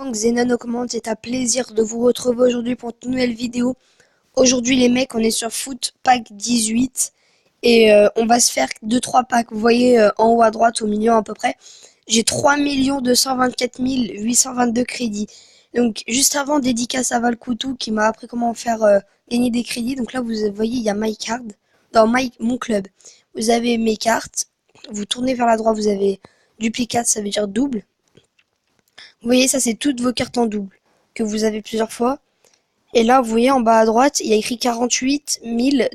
Xenon Augmente, c'est un plaisir de vous retrouver aujourd'hui pour une nouvelle vidéo. Aujourd'hui les mecs, on est sur Foot Pack 18 et on va se faire 2-3 packs. Vous voyez en haut à droite, au milieu à peu près, j'ai 3 224 822 crédits. Donc juste avant, dédicace à Valkoutou qui m'a appris comment faire gagner des crédits. Donc là vous voyez, il y a My Card dans mon club. Vous avez mes cartes, vous tournez vers la droite, vous avez duplicate, ça veut dire double. Vous voyez, ça c'est toutes vos cartes en double que vous avez plusieurs fois. Et là, vous voyez en bas à droite, il y a écrit 48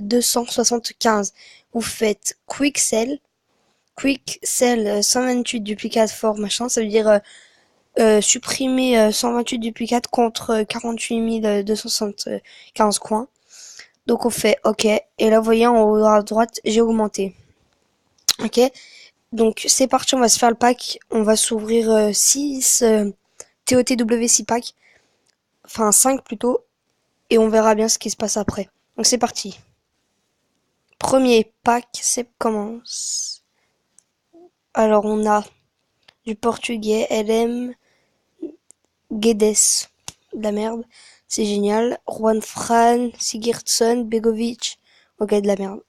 275. Vous faites Quick Sell. Quick Sell 128 duplicates for machin. Ça veut dire supprimer 128 duplicates contre 48 275 coins. Donc on fait OK. Et là, vous voyez en haut à droite, j'ai augmenté. OK. Donc c'est parti, on va se faire le pack. On va s'ouvrir 6 TOTW 6 packs. Enfin 5 plutôt. Et on verra bien ce qui se passe après. Donc c'est parti. Premier pack, c'est commence. Alors on a du portugais, LM, Guedes, de la merde, c'est génial. Juan Fran, Sigurdsson, Begovic, ok de la merde.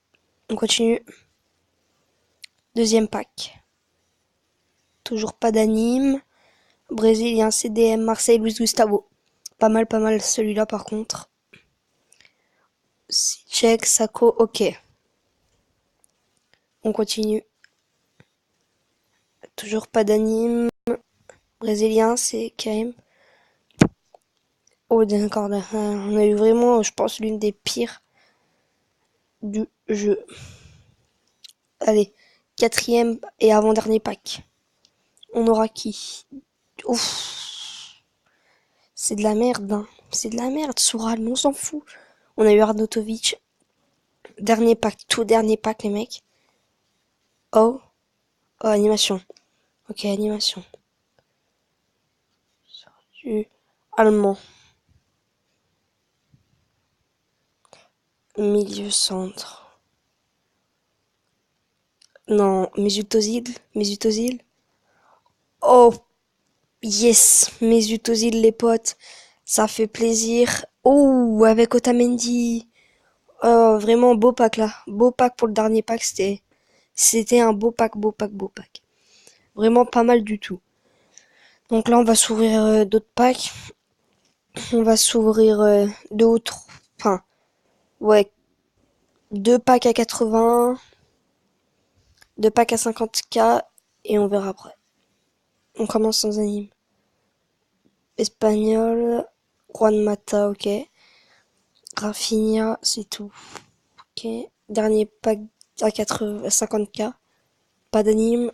On continue. Deuxième pack. Toujours pas d'anime. Brésilien, CDM, Marseille, Luis Gustavo. Pas mal celui-là par contre. Check, Sako, ok. On continue. Toujours pas d'anime. Brésilien, c'est KM. Oh d'accord, on a eu vraiment, je pense, l'une des pires du jeu. Allez, quatrième et avant-dernier pack. On aura qui? Ouf, c'est de la merde, hein. C'est de la merde, Soural, on s'en fout. On a eu Arnautovic. Dernier pack, tout dernier pack, les mecs. Oh, oh, animation. Ok, animation. Du allemand. Milieu centre. Non, Mesut Özil. Oh, yes, Mesut Özil, les potes. Ça fait plaisir. Oh, avec Otamendi. Oh, vraiment beau pack là. Beau pack pour le dernier pack. C'était un beau pack. Vraiment pas mal du tout. Donc là, on va s'ouvrir d'autres packs. On va s'ouvrir deux autres. Enfin, ouais. Deux packs à 80. Deux packs à 50K. Et on verra après. On commence sans anime. Espagnol. Juan Mata, ok. Rafinha, c'est tout. Ok. Dernier pack à 80, 50K. Pas d'anime.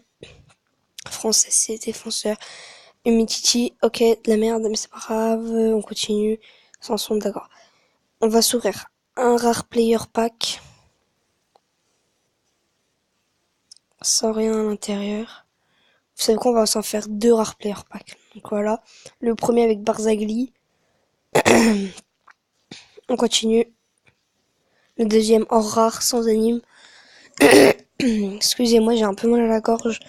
Français, c'est défenseur. Umtiti, ok, de la merde, mais c'est pas grave. On continue. Sanson, d'accord. On va s'ouvrir un rare player pack. Sans rien à l'intérieur. Vous savez quoi, on va s'en faire deux rares player pack. Donc voilà. Le premier avec Barzagli. On continue. Le deuxième hors rare, sans anime. Excusez-moi, j'ai un peu mal à la gorge.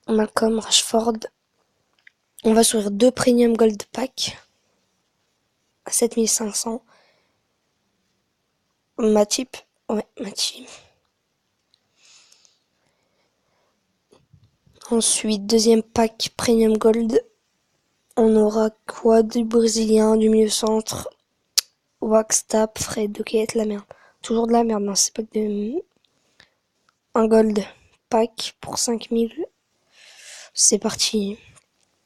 Malcolm, Rashford. On va s'ouvrir deux premium gold pack. À 7500. Matip. Ouais, Matip. Ensuite, deuxième pack Premium Gold. On aura quoi? Du Brésilien, du milieu centre. Waxtap, Fred, ok, de la merde. Toujours de la merde, non, c'est pas de... Un Gold pack pour 5000. C'est parti.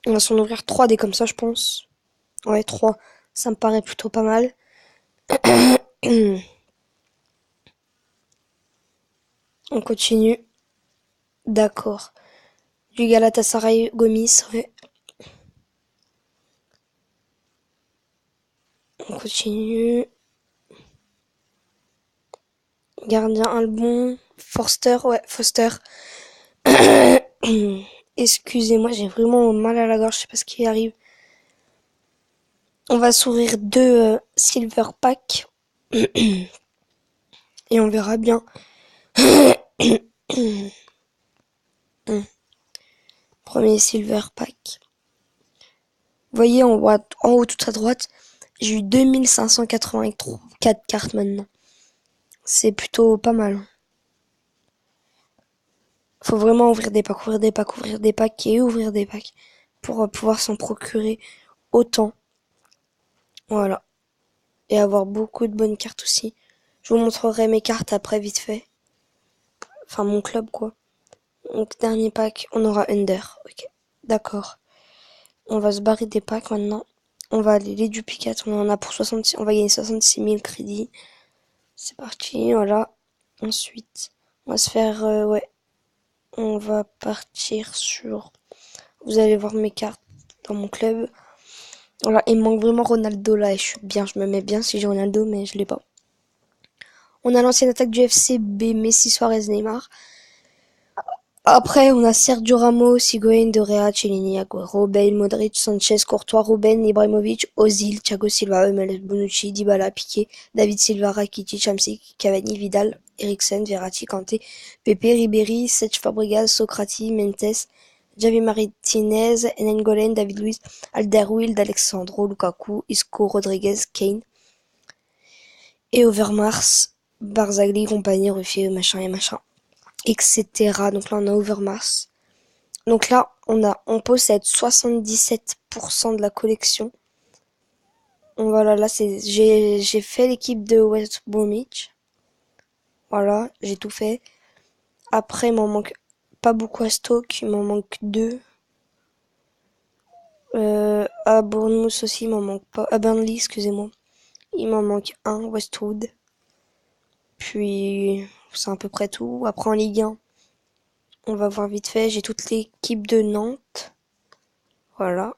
On va s'en ouvrir 3 des comme ça, je pense. Ouais, 3. Ça me paraît plutôt pas mal. On continue. D'accord. Du Galatasaray Gomis, ouais. On continue. Gardien Albon. Forster, ouais, Foster. Excusez-moi, j'ai vraiment mal à la gorge, je sais pas ce qui arrive. On va s'ouvrir deux silver pack. Et on verra bien. Premier silver pack. Vous voyez en haut tout à droite, j'ai eu 2584 cartes maintenant. C'est plutôt pas mal. Faut vraiment ouvrir des packs, ouvrir des packs, ouvrir des packs et ouvrir des packs pour pouvoir s'en procurer autant. Voilà. Et avoir beaucoup de bonnes cartes aussi. Je vous montrerai mes cartes après vite fait. Enfin mon club quoi. Donc dernier pack, on aura Under. Ok. D'accord. On va se barrer des packs maintenant. On va aller les duplicates. On en a pour 66. On va gagner 66 000 crédits. C'est parti. Voilà. Ensuite, on va se faire... ouais. On va partir sur... Vous allez voir mes cartes dans mon club. Voilà. Il me manque vraiment Ronaldo là. Et je suis bien. Je me mets bien si j'ai Ronaldo. Mais je l'ai pas. On a l'ancienne attaque du FCB. Messi, Suarez, Neymar. Après, on a Sergio Ramos, Higuaín, De Gea, Chiellini, Agüero, Bale, Modric, Sanchez, Courtois, Ruben, Ibrahimovic, Ozil, Thiago Silva, Hummels, Bonucci, Dybala, Piqué, David Silva, Rakitic, Hamsik, Cavani, Vidal, Eriksen, Verratti, Kanté, Pepe, Ribéry, Cesc Fabregas, Socrati, Mentes, Javi Martinez, N'Golo, David Luiz, Alderweireld, Alexandro, Lukaku, Isco, Rodriguez, Kane, et Overmars, Barzagli, compagnie, Ruffier, machin et machin, etc. Donc là, on a Overmars. Donc là, on possède 77% de la collection. Voilà, là, j'ai fait l'équipe de West Bromwich. Voilà, j'ai tout fait. Après, il m'en manque pas beaucoup à Stoke, il m'en manque 2. À Bournemouth aussi, il m'en manque pas. À Burnley, excusez-moi. Il m'en manque un, Westwood. Puis, c'est à peu près tout. Après, en Ligue 1, on va voir vite fait. J'ai toute l'équipe de Nantes. Voilà.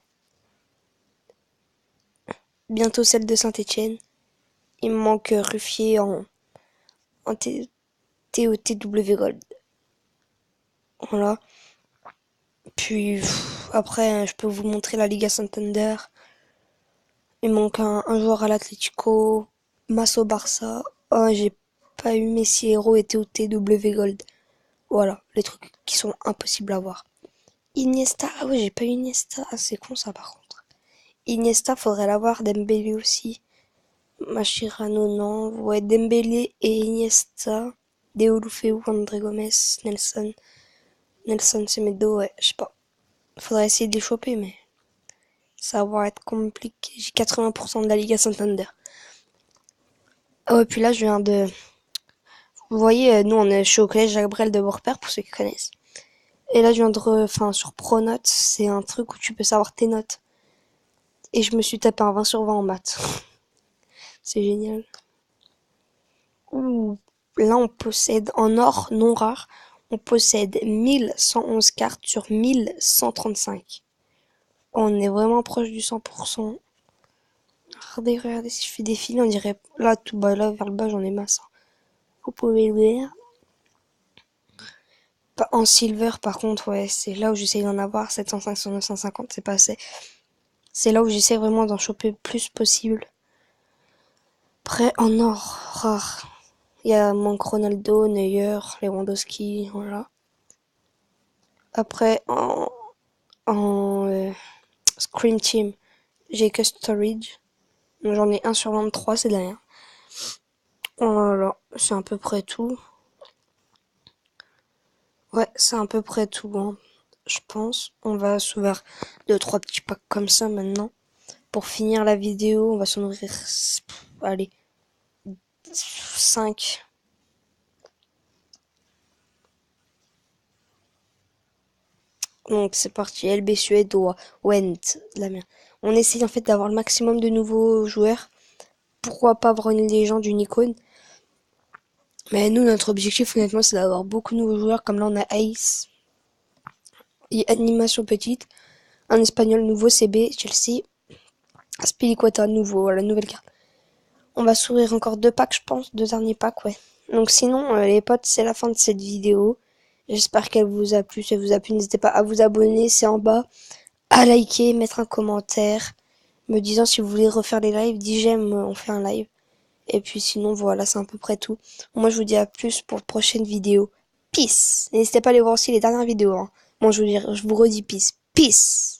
Bientôt celle de Saint-Etienne. Il me manque Ruffier en TOTW Gold. Voilà. Puis après, je peux vous montrer la Liga Santander. Il manque un joueur à l'Atlético, Masso Barça. Oh, j'ai pas eu Messi Hero et TOTW Gold. Voilà, les trucs qui sont impossibles à voir. Iniesta, ah ouais, j'ai pas eu Iniesta. Ah, c'est con ça par contre. Iniesta, faudrait l'avoir. Dembélé aussi. Mascherano, non. Ouais, Dembélé et Iniesta. Deulofeu, André Gomes, Nelson Semedo, ouais, je sais pas. Faudrait essayer de les choper, mais ça va être compliqué. J'ai 80% de la Liga Santander. Ah ouais, puis là, je viens de... Vous voyez, nous, je suis au collège Jacques Brel de Beaurepaire, pour ceux qui connaissent. Et là, je viens de... Enfin, sur Pronotes, c'est un truc où tu peux savoir tes notes. Et je me suis tapé un 20 sur 20 en maths. C'est génial. Ouh. Là, on possède, en or non rare, on possède 1111 cartes sur 1135. On est vraiment proche du 100%. Regardez, si je fais défiler, on dirait, là, tout bas, là, vers le bas, j'en ai masse. Vous pouvez le voir. En silver, par contre, ouais, c'est là où j'essaie d'en avoir 705 sur 950, c'est pas assez. C'est là où j'essaie vraiment d'en choper le plus possible. Après, en or rare, il y a manque Ronaldo, Neuer, Lewandowski, voilà. Après, en Scream Team, j'ai que Storage. Donc j'en ai 1 sur 23, c'est de rien. Voilà, c'est à peu près tout. Ouais, c'est à peu près tout, hein, je pense. On va s'ouvrir 2-3 petits packs comme ça maintenant. Pour finir la vidéo, on va s'en ouvrir, allez, 5. Donc c'est parti, LB suédois, Went, la merde. On essaye en fait d'avoir le maximum de nouveaux joueurs. Pourquoi pas avoir une légende, une icône. Mais nous, notre objectif honnêtement, c'est d'avoir beaucoup de nouveaux joueurs. Comme là, on a Ace, et Animation Petite, un espagnol nouveau, CB, Chelsea, Spiliquota nouveau, la nouvelle carte. On va s'ouvrir encore 2 packs, je pense, 2 derniers packs, ouais. Donc sinon, les potes, c'est la fin de cette vidéo. J'espère qu'elle vous a plu. Si elle vous a plu, n'hésitez pas à vous abonner, c'est en bas, à liker, mettre un commentaire, me disant si vous voulez refaire les lives. Dis j'aime, on fait un live. Et puis sinon, voilà, c'est à peu près tout. Moi, je vous dis à plus pour de prochaines vidéos. Peace. N'hésitez pas à aller voir aussi les dernières vidéos, hein. Moi, je vous redis peace. Peace.